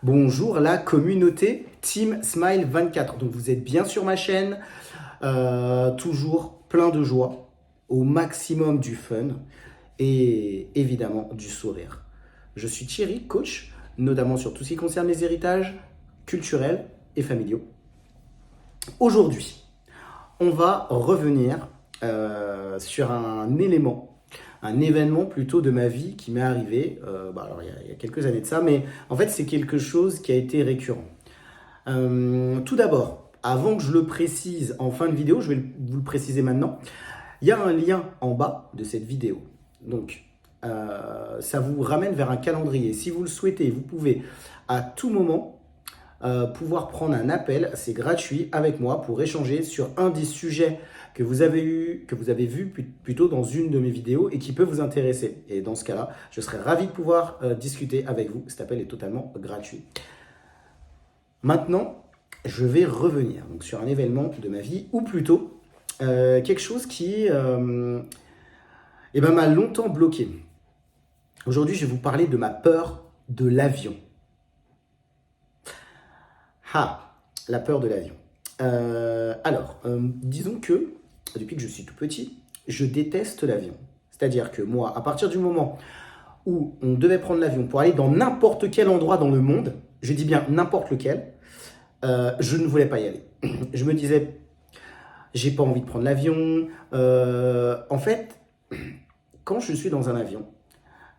Bonjour la communauté Team Smile 24. Donc vous êtes bien sur ma chaîne, toujours plein de joie, au maximum du fun et évidemment du sourire. Je suis Thierry, coach, notamment sur tout ce qui concerne les héritages culturels et familiaux. Aujourd'hui, on va revenir sur un événement plutôt de ma vie qui m'est arrivé alors il y a quelques années de ça, mais en fait c'est quelque chose qui a été récurrent. Tout d'abord, avant que je le précise en fin de vidéo, je vais vous le préciser maintenant, il y a un lien en bas de cette vidéo. Donc ça vous ramène vers un calendrier. Si vous le souhaitez, vous pouvez à tout moment pouvoir prendre un appel, c'est gratuit, avec moi pour échanger sur un des sujets que vous avez vu plutôt dans une de mes vidéos et qui peut vous intéresser. Et dans ce cas-là, je serais ravi de pouvoir discuter avec vous. Cet appel est totalement gratuit. Maintenant, je vais revenir donc, sur un événement de ma vie, ou plutôt quelque chose qui m'a longtemps bloqué. Aujourd'hui, je vais vous parler de ma peur de l'avion. La peur de l'avion. Disons que depuis que je suis tout petit, je déteste l'avion. C'est-à-dire que moi, à partir du moment où on devait prendre l'avion pour aller dans n'importe quel endroit dans le monde, je dis bien n'importe lequel, je ne voulais pas y aller. Je me disais, j'ai pas envie de prendre l'avion. En fait, quand je suis dans un avion,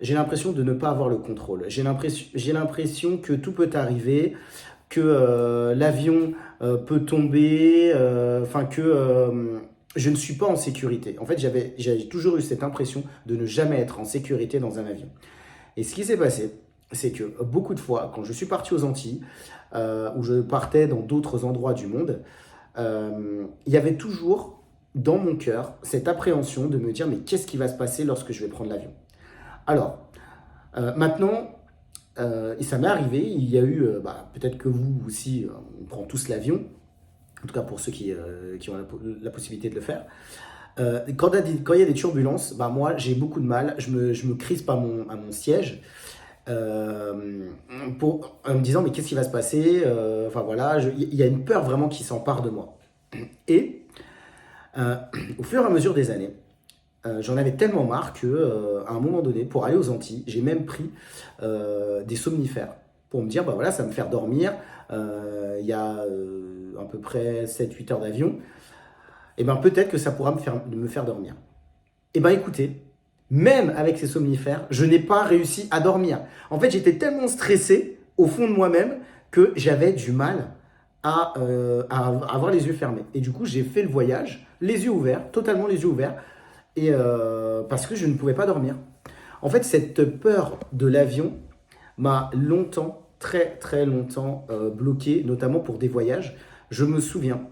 j'ai l'impression de ne pas avoir le contrôle. J'ai l'impression que tout peut arriver, que l'avion peut tomber, je ne suis pas en sécurité. En fait, j'avais toujours eu cette impression de ne jamais être en sécurité dans un avion. Et ce qui s'est passé, c'est que beaucoup de fois, quand je suis parti aux Antilles, où je partais dans d'autres endroits du monde, il y avait toujours dans mon cœur cette appréhension de me dire mais qu'est-ce qui va se passer lorsque je vais prendre l'avion? Alors, maintenant, et ça m'est arrivé, il y a eu, peut-être que vous aussi, on prend tous l'avion, en tout cas pour ceux qui ont la possibilité de le faire. Quand il y a des turbulences, moi j'ai beaucoup de mal, je me crispe à mon siège en me disant mais qu'est-ce qui va se passer, il y a une peur vraiment qui s'empare de moi. Et au fur et à mesure des années, j'en avais tellement marre qu'à un moment donné, pour aller aux Antilles, j'ai même pris des somnifères pour me dire, ça va me faire dormir. Il y a à peu près 7-8 heures d'avion. Et peut-être que ça pourra me faire dormir. Et écoutez, même avec ces somnifères, je n'ai pas réussi à dormir. En fait, j'étais tellement stressé au fond de moi-même que j'avais du mal à avoir les yeux fermés. Et du coup, j'ai fait le voyage, les yeux ouverts, totalement les yeux ouverts, et parce que je ne pouvais pas dormir. En fait, cette peur de l'avion m'a longtemps, très très longtemps bloqué, notamment pour des voyages. Je me souviens,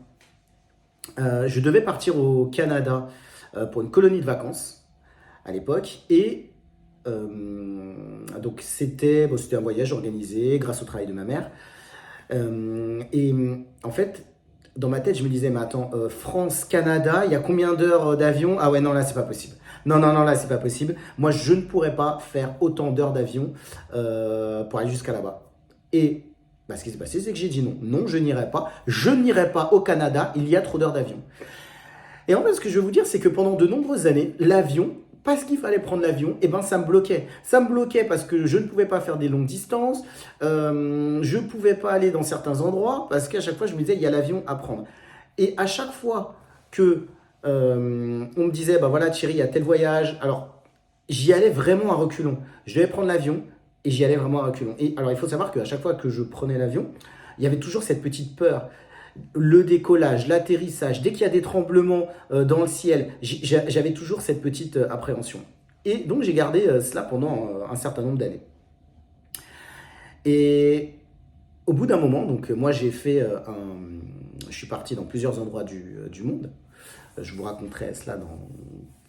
je devais partir au Canada pour une colonie de vacances à l'époque, et donc c'était un voyage organisé grâce au travail de ma mère. Et en fait, dans ma tête, je me disais, mais attends, France, Canada, il y a combien d'heures d'avion? Ah ouais, non, là, c'est pas possible. Non, là, c'est pas possible. Moi, je ne pourrais pas faire autant d'heures d'avion pour aller jusqu'à là-bas. Et ce qui s'est passé, c'est que j'ai dit non. Non, je n'irai pas. Je n'irai pas au Canada, il y a trop d'heures d'avion. Et en fait, ce que je veux vous dire, c'est que pendant de nombreuses années, l'avion, parce qu'il fallait prendre l'avion, ça me bloquait. Ça me bloquait parce que je ne pouvais pas faire des longues distances, je ne pouvais pas aller dans certains endroits, parce qu'à chaque fois, je me disais, il y a l'avion à prendre. Et à chaque fois que on me disait, Thierry, il y a tel voyage, alors j'y allais vraiment à reculons. Je devais prendre l'avion et j'y allais vraiment à reculons. Et alors, il faut savoir qu'à chaque fois que je prenais l'avion, il y avait toujours cette petite peur. Le décollage, l'atterrissage, dès qu'il y a des tremblements dans le ciel, j'avais toujours cette petite appréhension. Et donc j'ai gardé cela pendant un certain nombre d'années. Et au bout d'un moment, donc moi j'ai fait je suis parti dans plusieurs endroits du monde. Je vous raconterai cela dans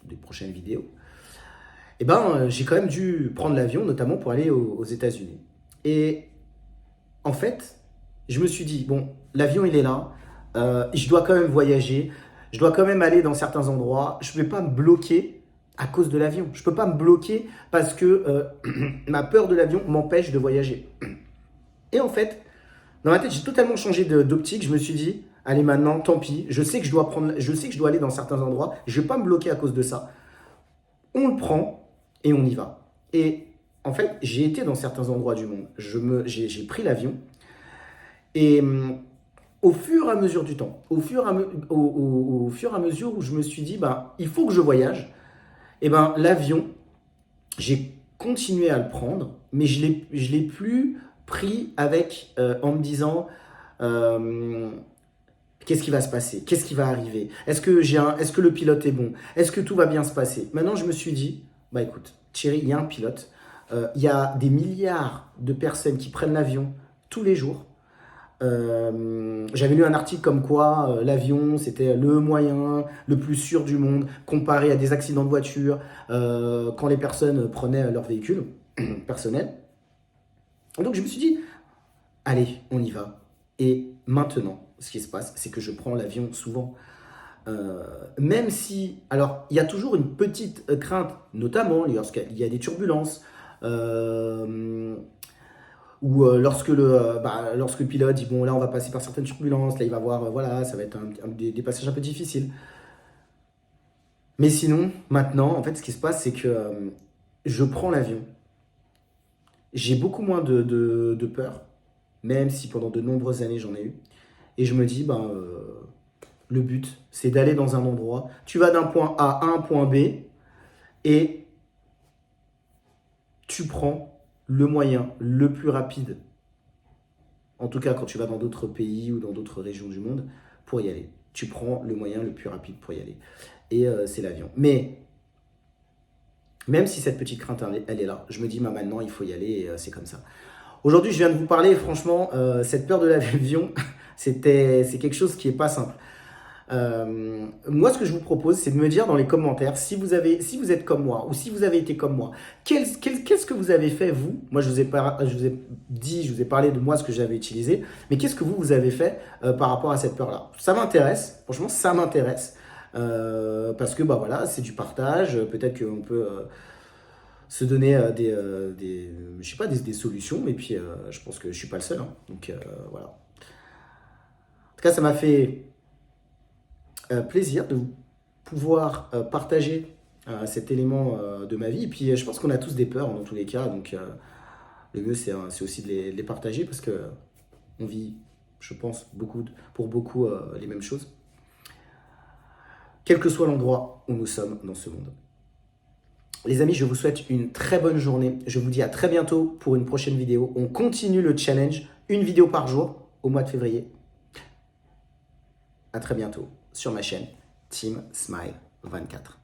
des prochaines vidéos. Et j'ai quand même dû prendre l'avion, notamment pour aller aux États-Unis. Et en fait, je me suis dit, l'avion il est là, je dois quand même voyager, je dois quand même aller dans certains endroits, je ne vais pas me bloquer à cause de l'avion. Je ne peux pas me bloquer parce que ma peur de l'avion m'empêche de voyager. Et en fait, dans ma tête, j'ai totalement changé d'optique. Je me suis dit, allez maintenant, tant pis. Je sais que je dois aller dans certains endroits. Je ne vais pas me bloquer à cause de ça. On le prend et on y va. Et en fait, j'ai été dans certains endroits du monde. J'ai pris l'avion. Et au fur et à mesure du temps, au fur et à mesure où je me suis dit, bah, il faut que je voyage, et ben l'avion, j'ai continué à le prendre, mais je l'ai plus pris avec en me disant qu'est-ce qui va se passer, qu'est-ce qui va arriver, est-ce que le pilote est bon, est-ce que tout va bien se passer. Maintenant, je me suis dit, bah écoute, Thierry, il y a un pilote, il y a des milliards de personnes qui prennent l'avion tous les jours. J'avais lu un article comme quoi l'avion c'était le moyen le plus sûr du monde comparé à des accidents de voiture quand les personnes prenaient leur véhicule personnel. Donc je me suis dit, allez, on y va. Et maintenant, ce qui se passe, c'est que je prends l'avion souvent. Même si, alors, il y a toujours une petite crainte, notamment lorsqu'il y a des turbulences. Ou lorsque le pilote dit bon là on va passer par certaines turbulences, là il va voir voilà ça va être des passages un peu difficiles. Mais sinon maintenant en fait ce qui se passe c'est que je prends l'avion, j'ai beaucoup moins de peur, même si pendant de nombreuses années j'en ai eu, et je me dis le but c'est d'aller dans un endroit, tu vas d'un point A à un point B et tu prends le moyen le plus rapide. En tout cas, quand tu vas dans d'autres pays ou dans d'autres régions du monde, pour y aller. Tu prends le moyen le plus rapide pour y aller. Et c'est l'avion. Mais, même si cette petite crainte, elle est là, je me dis, maintenant, il faut y aller et c'est comme ça. Aujourd'hui, je viens de vous parler, franchement, cette peur de l'avion, c'est quelque chose qui n'est pas simple. Moi, ce que je vous propose, c'est de me dire dans les commentaires si vous êtes comme moi ou si vous avez été comme moi. Qu'est-ce que vous avez fait, vous? Moi, je vous ai parlé de moi, ce que j'avais utilisé, mais qu'est-ce que vous avez fait par rapport à cette peur-là? Ça m'intéresse, franchement, ça m'intéresse. Parce que, bah voilà, c'est du partage. Peut-être qu'on peut se donner je sais pas, des solutions, et puis je pense que je suis pas le seul. Hein. Donc, voilà. En tout cas, ça m'a fait plaisir de pouvoir partager cet élément de ma vie. Et puis, je pense qu'on a tous des peurs dans tous les cas. Donc, le mieux, c'est aussi de les partager parce que on vit, je pense, pour beaucoup les mêmes choses. Quel que soit l'endroit où nous sommes dans ce monde. Les amis, je vous souhaite une très bonne journée. Je vous dis à très bientôt pour une prochaine vidéo. On continue le challenge, une vidéo par jour au mois de février. À très bientôt sur ma chaîne Team Smile 24.